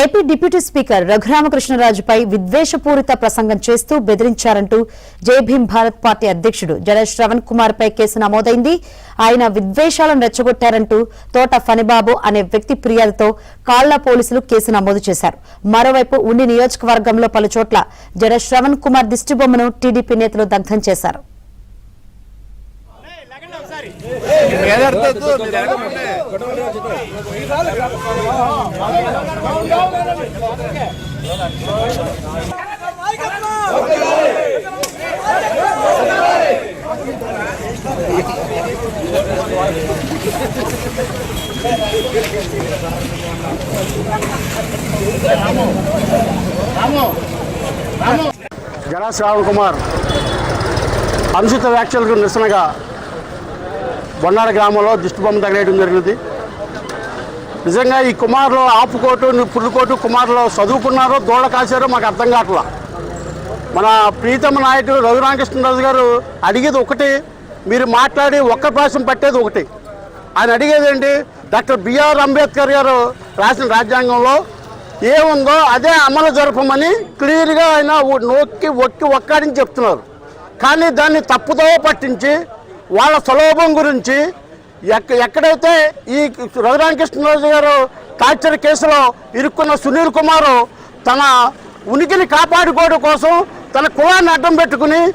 AP deputy speaker రఘురామకృష్ణరాజుపై విద్వేషపూరిత ప్రసంగం చేస్తూ బెదిరించారంటూ జై భీమ్ భారత్ పార్టీ అధ్యక్షుడు జడ శ్రవణ్ కుమార్ పై కేసు నమోదైంది. ఆయన విద్వేషాలను రెచ్చగొట్టారంటూ తోట ఫణిబాబు అనే వ్యక్తి ఫిర్యాదుతో కాళ్ల పోలీసులు కేసు నమోదు చేశారు. మరోవైపు ఉండి నియోజకవర్గంలో పలుచోట్ల జడ శ్రవణ్ కుమార్ దిష్టిబొమ్మను టీడీపీ నేతలు దగ్ధం చేశారు. జడ శ్రవణ్ కుమార్ అనుచిత వ్యాఖ్యలకు నిరసనగా బొన్నాడ గ్రామంలో దిష్టిబొమ్మ తగలేయడం జరిగింది. నిజంగా ఈ కుమారులు ఆపుకోటు పుల్లుకోటు కుమారులు చదువుకున్నారో దూడ కాశారో మాకు అర్థం కావట్లా. మన ప్రీతమ నాయకుడు రఘురామకృష్ణరాజు గారు అడిగేది ఒకటి, మీరు మాట్లాడి ఒక్క ప్రాసం పట్టేది ఒకటి. ఆయన అడిగేది ఏంటి, డాక్టర్ బిఆర్ అంబేద్కర్ గారు రాసిన రాజ్యాంగంలో ఏముందో అదే అమలు జరపమని క్లియర్గా ఆయన ఒక్కాడిని చెప్తున్నారు. కానీ దాన్ని తప్పుదో పట్టించి వాళ్ళ స్వలోభం గురించి ఎక్కడైతే ఈ రఘురామకృష్ణరాజు గారు టార్చర్ కేసులో ఇరుక్కున్న సునీల్ కుమార్ తన ఉనికిని కాపాడుకోవడం కోసం తన కులాన్ని అడ్డం పెట్టుకుని